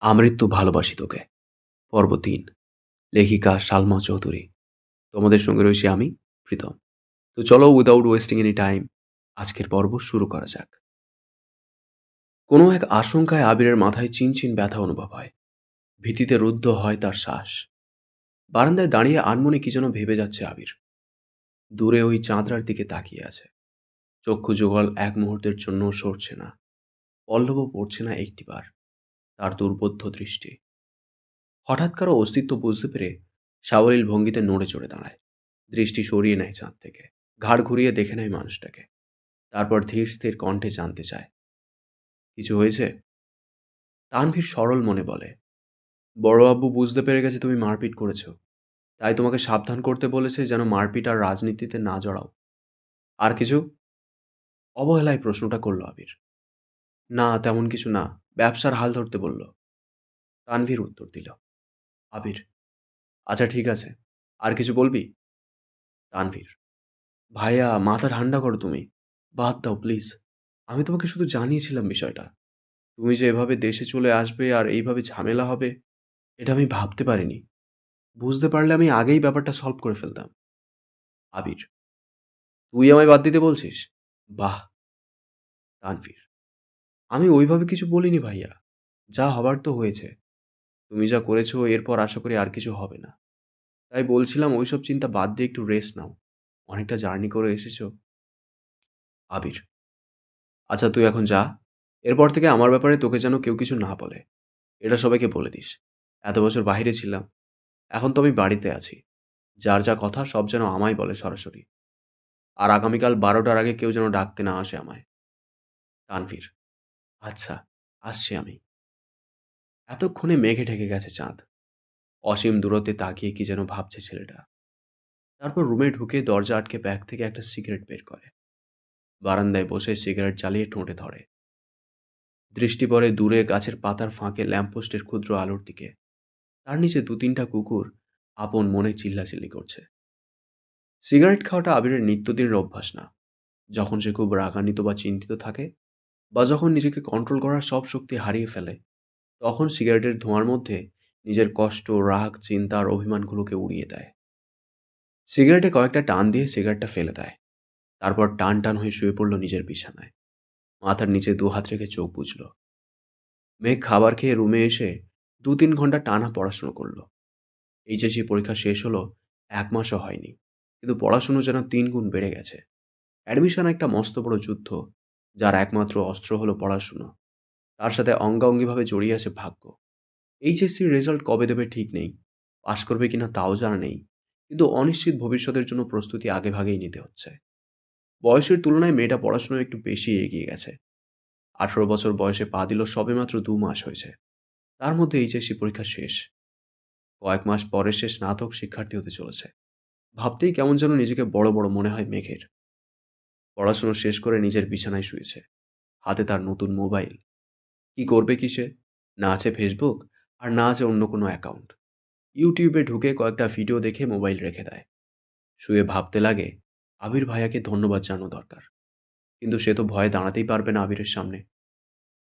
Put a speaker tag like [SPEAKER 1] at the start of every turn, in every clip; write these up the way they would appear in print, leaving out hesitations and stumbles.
[SPEAKER 1] আমৃত্যু ভালোবাসি তোকে। পর্ব ৩। লেখিকা সালমা চৌধুরী। তোমাদের সঙ্গে রয়েছি আমি, প্রীতম। তো চলো উইদাউট ওয়েস্টিং এনি টাইম আজকের পর্ব শুরু করা যাক। কোনো এক আশঙ্কায় আবিরের মাথায় চিনচিন ব্যথা অনুভব হয়। ভীতিতে রুদ্ধ হয় তার শ্বাস। বারান্দায় দাঁড়িয়ে আনমনে কি যেন ভেবে যাচ্ছে আবির। দূরে ওই চাঁদরার দিকে তাকিয়ে আছে। চক্ষু যুগল এক মুহূর্তের জন্য সরছে না। পল্লবও পড়ছে না একটিবার তার দুর্বোধ্য দৃষ্টি। হঠাৎ কারো অস্তিত্ব বুঝতে পেরে সাবলীল ভঙ্গিতে নড়ে চড়ে দাঁড়ায়। দৃষ্টি সরিয়ে নেয় চাঁদ থেকে। ঘাড় ঘুরিয়ে দেখে নেয় মানুষটাকে। তারপর ধীর স্থির কণ্ঠে জানতে চায়, কিছু হয়েছে? তানভীর সরল মনে বলে, বড় আব্বু বুঝতে পেরে গেছে তুমি মারপিট করেছো। তাই তোমাকে সাবধান করতে বলেছে যেন মারপিট আর রাজনীতিতে না জড়াও। আর কিছু? অবহেলায় প্রশ্নটা করল আবির। না তেমন কিছু না, ব্যবসার হাল ধরতে বলল। তানভীর উত্তর দিল। আবির, আচ্ছা ঠিক আছে, আর কিছু বলবি? তানভীর, ভাইয়া মাথা ঠান্ডা করো তুমি। বাদ দাও প্লিজ। আমি তোমাকে শুধু জানিয়েছিলাম বিষয়টা। তুমি যে এভাবে দেশে চলে আসবে আর এইভাবে ঝামেলা হবে, এটা আমি ভাবতে পারিনি। বুঝতে পারলে আমি আগেই ব্যাপারটা সলভ করে ফেলতাম। আবির, তুই আমায় বাদ দিতে বলছিস? বাহ। তানভীর, আমি ওইভাবে কিছু বলিনি ভাইয়া। যা হবার তো হয়েছে। তুমি যা করেছো এরপর আশা করি আর কিছু হবে না। তাই বলছিলাম ওইসব চিন্তা বাদ দিয়ে একটু রেস্ট নাও। অনেকটা জার্নি করে এসেছো। আবির, আচ্ছা তুই এখন যা। এরপর থেকে আমার ব্যাপারে তোকে যেন কেউ কিছু না বলে, এটা সবাইকে বলে দিস। এত বছর বাইরে ছিলাম, এখন তো আমি বাড়িতে আছি। যার যা কথা সব যেন আমায় বলে সরাসরি। আর আগামীকাল 12টার আগে কেউ যেন ডাকতে না আসে আমায়। তানভীর, আচ্ছা, আসছি আমি। এতক্ষণে মেঘে ঢেকে গেছে চাঁদ। অসীম দূরত্বে তাকিয়ে কি যেন ভাবছে ছেলেটা। তারপর রুমে ঢুকে দরজা আটকে ব্যাগ থেকে একটা সিগারেট বের করে। বারান্দায় বসে সিগারেট জ্বালিয়ে ঠোঁটে ধরে। দৃষ্টি পড়ে দূরে গাছের পাতার ফাঁকে ল্যাম্পপোস্টের ক্ষুদ্র আলোর দিকে। তার নিচে দু তিনটা কুকুর আপন মনে চিল্লাচিল্লি করছে। সিগারেট খাওয়াটা আবিরের নিত্যদিনের অভ্যাস না। যখন সে খুব রাগান্বিত বা চিন্তিত থাকে, বা যখন নিজেকে কন্ট্রোল করার সব শক্তি হারিয়ে ফেলে, তখন সিগারেটের ধোঁয়ার মধ্যে নিজের কষ্ট, রাগ, চিন্তা আর অভিমানগুলোকে উড়িয়ে দেয়। সিগারেটে কয়েকটা টান দিয়ে সিগারেটটা ফেলে দেয়। তারপর টান টান হয়ে শুয়ে পড়ল নিজের বিছানায়। মাথার নিচে দু হাত রেখে চোখ বুজল। মেঘ খাবার খেয়ে রুমে এসে ২-৩ ঘন্টা টানা পড়াশুনো করল। এইচএসসি পরীক্ষা শেষ হলো ১ মাসও হয়নি, কিন্তু পড়াশুনো যেন ৩ গুণ বেড়ে গেছে। অ্যাডমিশন একটা মস্ত বড় যুদ্ধ, যার একমাত্র অস্ত্র হলো পড়াশুনো। তার সাথে অঙ্গাঅঙ্গিভাবে জড়িয়ে আছে ভাগ্য। এইচএসসির রেজাল্ট কবে দেবে ঠিক নেই, পাশ করবে কিনা তাও জানা নেই, কিন্তু অনিশ্চিত ভবিষ্যতের জন্য প্রস্তুতি আগেভাগেই নিতে হচ্ছে। বয়সের তুলনায় মেয়েটা পড়াশোনায় একটু বেশি এগিয়ে গেছে। ১৮ বছর বয়সে পা দিল সবেমাত্র ২ মাস হয়েছে। তার মধ্যে এইচএসসি পরীক্ষা শেষ। কয়েক মাস পরে সে স্নাতক শিক্ষার্থী হতে চলেছে। ভাবতেই কেমন যেন নিজেকে বড় বড় মনে হয় মেঘের। পড়াশোনা শেষ করে নিজের বিছানায় শুয়েছে। হাতে তার নতুন মোবাইল। কি করবে কি সে? না আছে ফেসবুক, আর না আছে অন্য কোনো অ্যাকাউন্ট। ইউটিউবে ঢুকে কয়েকটা ভিডিও দেখে মোবাইল রেখে দেয়। শুয়ে ভাবতে লাগে, আবির ভাইয়াকে ধন্যবাদ জানানো দরকার। কিন্তু সে তো ভয়ে দাঁড়াতেই পারবে না আবিরের সামনে।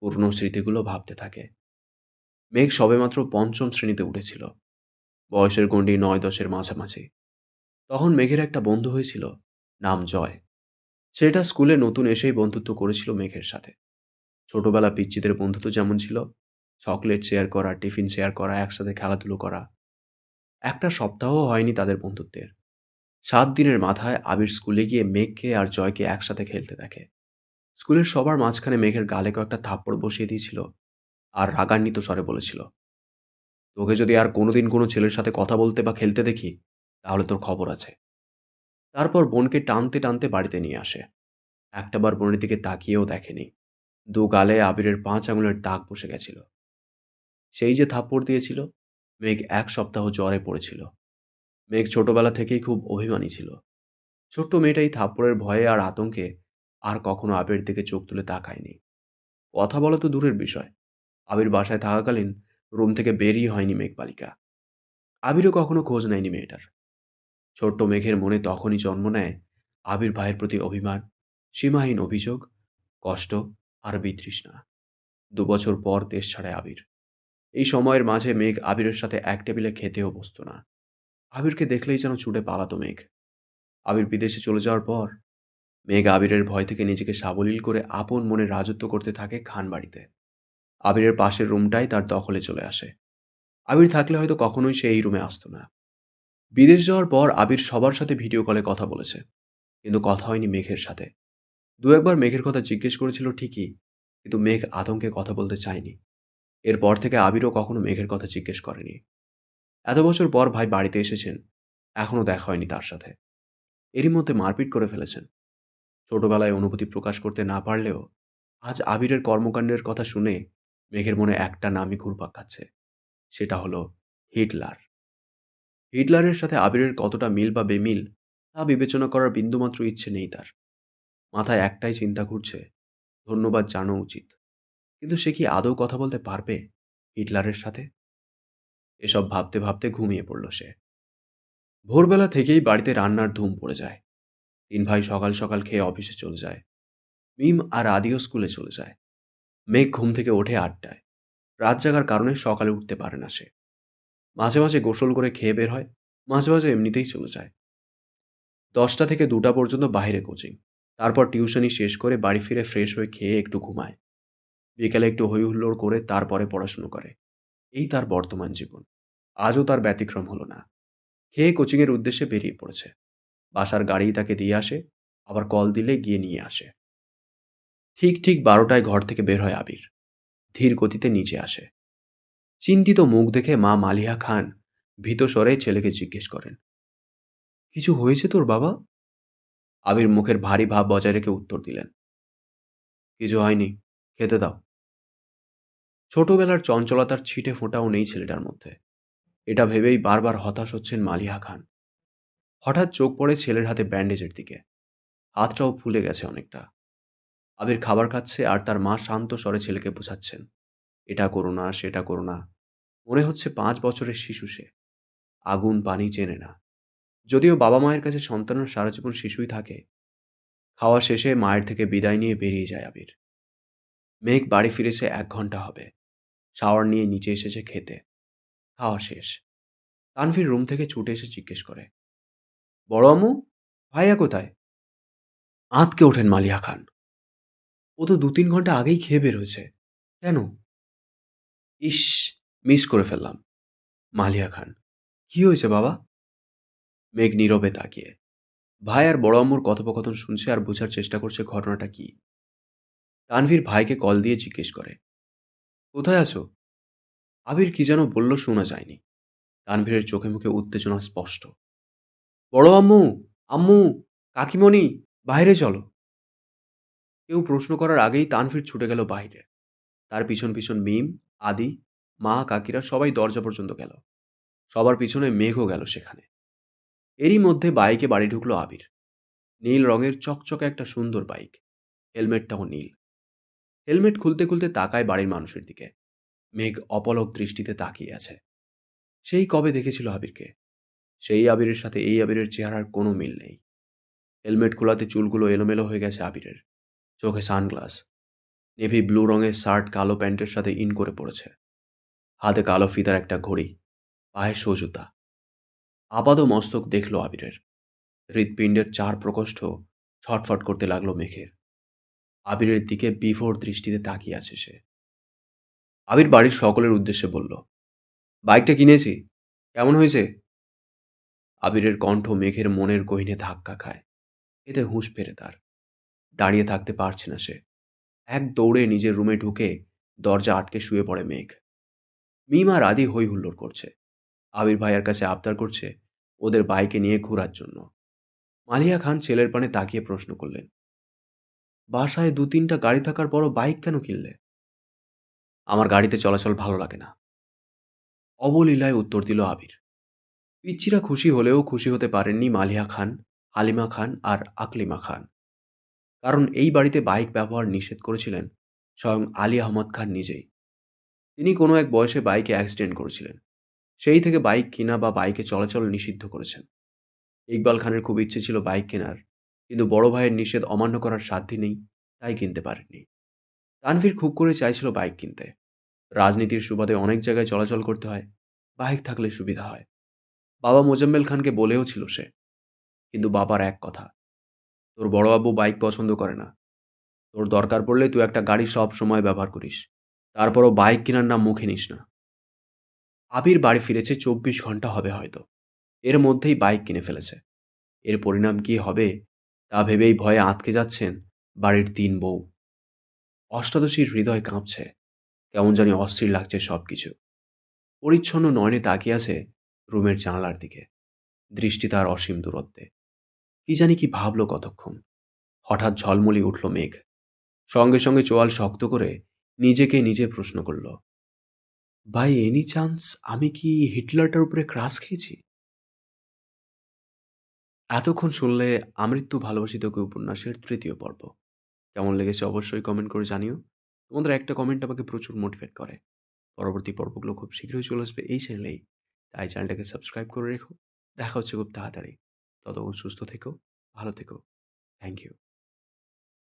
[SPEAKER 1] পুরনো স্মৃতিগুলো ভাবতে থাকে। মেঘ সবেমাত্র পঞ্চম শ্রেণীতে উঠেছিল। বয়সের গণ্ডি ৯-১০-এর মাঝামাঝি। তখন মেঘের একটা বন্ধু হয়েছিল, নাম জয়। সেটা স্কুলে নতুন এসেই বন্ধুত্ব করেছিল মেঘের সাথে। ছোটবেলা পিচ্চিদের বন্ধুত্ব যেমন ছিল, চকলেট শেয়ার করা, টিফিন শেয়ার করা, একসাথে খেলাধুলো করা, একটা সপ্তাহও হয়নি তাদের বন্ধুত্বের। ৭ দিনের মাথায় আবির স্কুলে গিয়ে মেঘকে আর জয়কে একসাথে খেলতে দেখে। স্কুলের সবার মাঝখানে মেঘের গালে কয়েকটা থাপ্পড় বসিয়ে দিয়েছিল, আর রাগান্বিত স্বরে বলেছিল, তোকে যদি আর কোনোদিন কোনো ছেলের সাথে কথা বলতে বা খেলতে দেখি, তাহলে তোর খবর আছে। তারপর বোনকে টানতে টানতে বাড়িতে নিয়ে আসে। একটাবার বোনের দিকে তাকিয়েও দেখেনি। দু গালে আবিরের ৫ আঙুলের দাগ বসে গেছিল। সেই যে থাপ্পড় দিয়েছিল, মেঘ ১ সপ্তাহ জ্বরে পড়েছিল। মেঘ ছোটবেলা থেকেই খুব অভিমানী ছিল। ছোট্ট মেয়েটা এই থাপ্পড়ের ভয়ে আর আতঙ্কে আর কখনো আবিরের দিকে চোখ তুলে তাকায়নি। কথা বলা তো দূরের বিষয়, আবির বাসায় থাকাকালীন রুম থেকে বেরই হয়নি মেঘ বালিকা। আবিরও কখনো খোঁজ নেয়নি মেয়েটার। ছোট্ট মেঘের মনে তখনই জন্ম নেয় আবির ভাইয়ের প্রতি অভিমান, সীমাহীন অভিযোগ, কষ্ট আর বিতৃষ্ণা। ২ বছর পর দেশ ছাড়ে আবির। এই সময়ের মাঝে মেঘ আবিরের সাথে এক টেবিলে খেতেও বসত না। আবিরকে দেখলেই যেন ছুটে পালাতো মেঘ। আবির বিদেশে চলে যাওয়ার পর মেঘ আবিরের ভয় থেকে নিজেকে সাবলীল করে আপন মনে রাজত্ব করতে থাকে খান বাড়িতে। আবিরের পাশের রুমটাই তার দখলে চলে আসে। আবির থাকলে হয়তো কখনোই সে এই রুমে আসতো না। বিদেশ যাওয়ার পর আবির সবার সাথে ভিডিও কলে কথা বলেছে, কিন্তু কথা হয়নি মেঘের সাথে। দু একবার মেঘের কথা জিজ্ঞেস করেছিল ঠিকই, কিন্তু মেঘ আতঙ্কে কথা বলতে চায়নি। এরপর থেকে আবিরও কখনো মেঘের কথা জিজ্ঞেস করেনি। এত বছর পর ভাই বাড়িতে এসেছেন, এখনও দেখা হয়নি তার সাথে। এরই মধ্যে মারপিট করে ফেলেছেন। ছোটবেলায় অনুভূতি প্রকাশ করতে না পারলেও আজ আবিরের কর্মকাণ্ডের কথা শুনে মেঘের মনে একটা নামই ঘুরপাক খাচ্ছে। সেটা হলো হিটলার। হিটলারের সাথে আবিরের কতটা মিল বা বেমিল তা বিবেচনা করার বিন্দুমাত্র ইচ্ছে নেই তার। মাথায় একটাই চিন্তা ঘুরছে, ধন্যবাদ জানো উচিত। কিন্তু সে কি আদৌ কথা বলতে পারবে হিটলারের সাথে? এসব ভাবতে ভাবতে ঘুমিয়ে পড়ল সে। ভোরবেলা থেকেই বাড়িতে রান্নার ধুম পড়ে যায়। তিন ভাই সকাল সকাল খেয়ে অফিসে চলে যায়। মিম আর আদিও স্কুলে চলে যায়। মেঘ ঘুম থেকে ওঠে ৮টায়। রাত জাগার কারণে সকালে উঠতে পারে না সে। মাঝে মাঝে গোসল করে খেয়ে বের হয়, মাঝে মাঝে এমনিতেই চলে যায়। ১০টা থেকে ২টা পর্যন্ত বাইরে কোচিং, তারপর টিউশনি শেষ করে বাড়ি ফিরে ফ্রেশ হয়ে খেয়ে একটু ঘুমায়। বিকেলে একটু হই হুল্লোড় করে তারপরে পড়াশুনো করে। এই তার বর্তমান জীবন। আজও তার ব্যতিক্রম হলো না। খেয়ে কোচিংয়ের উদ্দেশ্যে বেরিয়ে পড়েছে। বাসার গাড়িই তাকে দিয়ে আসে, আবার কল দিলে গিয়ে নিয়ে আসে। ঠিক ঠিক ১২টায় ঘর থেকে বের হয় আবির। ধীর গতিতে নিচে আসে। চিন্তিত মুখ দেখে মা মালিহা খান ভীত স্বরে ছেলেকে জিজ্ঞেস করেন, কিছু হয়েছে তোর বাবা? আবির মুখের ভারী ভাব বজায় রেখে উত্তর দিলেন, কিছু হয়নি, খেতে দাও। ছোটবেলার চঞ্চলতার ছিটে ফোঁটাও নেই ছেলেটার মধ্যে। এটা ভেবেই বারবার হতাশ হচ্ছেন মালিহা খান। হঠাৎ চোখ পড়ে ছেলের হাতে ব্যান্ডেজের দিকে। হাতটাও ফুলে গেছে অনেকটা। আবির খাবার খাচ্ছে আর তার মা শান্ত স্বরে ছেলেকে বোঝাচ্ছেন, এটা করো না, সেটা করো না। মনে হচ্ছে ৫ বছরের শিশু সে। আগুন পানি চেনে না। যদিও বাবা মায়ের কাছে সন্তানের সারা জীবন শিশুই থাকে। খাওয়া শেষে মায়ের থেকে বিদায় নিয়ে বেরিয়ে যায় আবির। মেঘ বাড়ি ফিরেছে ১ ঘন্টা হবে। শাওয়ার নিয়ে নিচে এসেছে খেতে। খাওয়া শেষ। তানভীর রুম থেকে ছুটে এসে জিজ্ঞেস করে, বড় আম্মু, ভাইয়া কোথায়? আঁতকে ওঠেন মালিহা খান। ও তো ২-৩ ঘন্টা আগেই খেয়ে বের হয়েছে। কেন? ইস, মিস করে ফেললাম। মালিহা খান, কি হয়েছে বাবা? মেঘ নীরবে তাকিয়ে ভাই আর বড় আম্মুর কথোপকথন শুনছে আর বোঝার চেষ্টা করছে ঘটনাটা কি। তানভীর ভাইকে কল দিয়ে জিজ্ঞেস করে, কোথায় আছো? আবির কি যেন বলল, শোনা যায়নি। তানভীরের চোখে মুখে উত্তেজনা স্পষ্ট। বড় আম্মু, আম্মু, কাকিমণি, বাইরে চলো। কেউ প্রশ্ন করার আগেই তানভীর ছুটে গেল বাইরে। তার পিছন পিছন মিম, আদি, মা, কাকিরা সবাই দরজা পর্যন্ত গেল। সবার পিছনে মেঘও গেল সেখানে। এরই মধ্যে বাইকে বাড়ি ঢুকলো আবির। নীল রঙের চকচকে একটা সুন্দর বাইক। হেলমেটটাও নীল। হেলমেট খুলতে খুলতে তাকায় বাড়ির মানুষের দিকে। মেঘ অপলক দৃষ্টিতে তাকিয়ে আছে। সেই কবে দেখেছিল আবিরকে। সেই আবিরের সাথে এই আবিরের চেহারার কোনো মিল নেই। হেলমেট খোলাতে চুলগুলো এলোমেলো হয়ে গেছে আবিরের। চোখে সানগ্লাস। নেভি ব্লু রঙের শার্ট কালো প্যান্টের সাথে ইন করে পড়েছে। হাতে কালো ফিতার একটা ঘড়ি, পায়ে সোজুতা। আপাদ মস্তক দেখল আবিরের। হৃৎপিণ্ডের ৪ প্রকোষ্ঠ ছটফট করতে লাগলো মেঘের। আবিরের দিকে বিভোর দৃষ্টিতে তাকিয়ে আছে সে। আবির বাড়ির সকলের উদ্দেশ্যে বলল, বাইকটা কিনেছি, কেমন হয়েছে? আবিরের কণ্ঠ মেঘের মনের গহীনে ধাক্কা খায়। এতে হুঁশ ফেরে তার। দাঁড়িয়ে থাকতে পারছে না সে। এক দৌড়ে নিজের রুমে ঢুকে দরজা আটকে শুয়ে পড়ে মেঘ। মিম আর আদি হই হুল্লোড় করছে। আবির ভাইয়ার কাছে আবদার করছে ওদের বাইকে নিয়ে ঘোরার জন্য। মালিয়া খান ছেলের পানে তাকিয়ে প্রশ্ন করলেন, বাসায় ২-৩টা গাড়ি থাকার পরও বাইক কেন কিনলে? আমার গাড়িতে চলাচল ভালো লাগে না, অবলীলায় উত্তর দিল আবির। পিচ্চিরা খুশি হলেও খুশি হতে পারেননি মালিয়া খান, হালিমা খান আর আকলিমা খান। কারণ এই বাড়িতে বাইক ব্যবহার নিষেধ করেছিলেন স্বয়ং আলী আহমদ খান নিজেই। তিনি কোনো এক বয়সে বাইকে অ্যাক্সিডেন্ট করেছিলেন। সেই থেকে বাইক কিনা বা বাইকে চলাচল নিষিদ্ধ করেছেন। ইকবাল খানের খুব ইচ্ছে ছিল বাইক কেনার, কিন্তু বড় ভাইয়ের নিষেধ অমান্য করার সাধ্য নেই, তাই কিনতে পারেননি। তানভীর খুব করে চাইছিল বাইক কিনতে। রাজনীতির সুবাদে অনেক জায়গায় চলাচল করতে হয়, বাইক থাকলে সুবিধা হয়। বাবা মোজাম্মেল খানকে বলেও ছিল সে, কিন্তু বাবার এক কথা, তোর বড়বাবু বাইক পছন্দ করে না, তোর দরকার পড়লে তুই একটা গাড়ি সব সময় ব্যবহার করিস, তারপরও বাইক কেনার নাম মুখে নিস না। আবির বাড়ি ফিরেছে 24 ঘন্টা হবে হয়তো, এর মধ্যেই বাইক কিনে ফেলেছে। এর পরিণাম কি হবে তা ভেবেই ভয়ে আঁতকে যাচ্ছেন বাড়ির 3 বউ। অষ্টাদশীর হৃদয় কাঁপছে, কেমন জানি অস্থির লাগছে সবকিছু। পরিচ্ছন্ন নয়নে তাকিয়ে আছে রুমের জানালার দিকে, দৃষ্টি তার অসীম দূরত্বে। কি জানি কি ভাবলো কতক্ষণ। হঠাৎ ঝলমলি উঠল মেঘ, সঙ্গে সঙ্গে চোয়াল শক্ত করে নিজেকে নিজে প্রশ্ন করল, বাই এনি চান্স আমি কি হিটলারটার উপরে ক্রাশ খেয়েছি? এতক্ষণ শুনলে আমৃত্যু ভালোবাসি তোকে উপন্যাসের 3য় পর্ব। কেমন লেগেছে অবশ্যই কমেন্ট করে জানিও। তোমাদের একটা কমেন্ট আমাকে প্রচুর মোটিভেট করে। পরবর্তী পর্বগুলো খুব শীঘ্রই চলে আসবে এই চ্যানেলেই, তাই চ্যানেলটাকে সাবস্ক্রাইব করে রেখো। দেখা হচ্ছে খুব তাড়াতাড়ি। ততক্ষণ সুস্থ থেকো, ভালো থেকো। Thank you.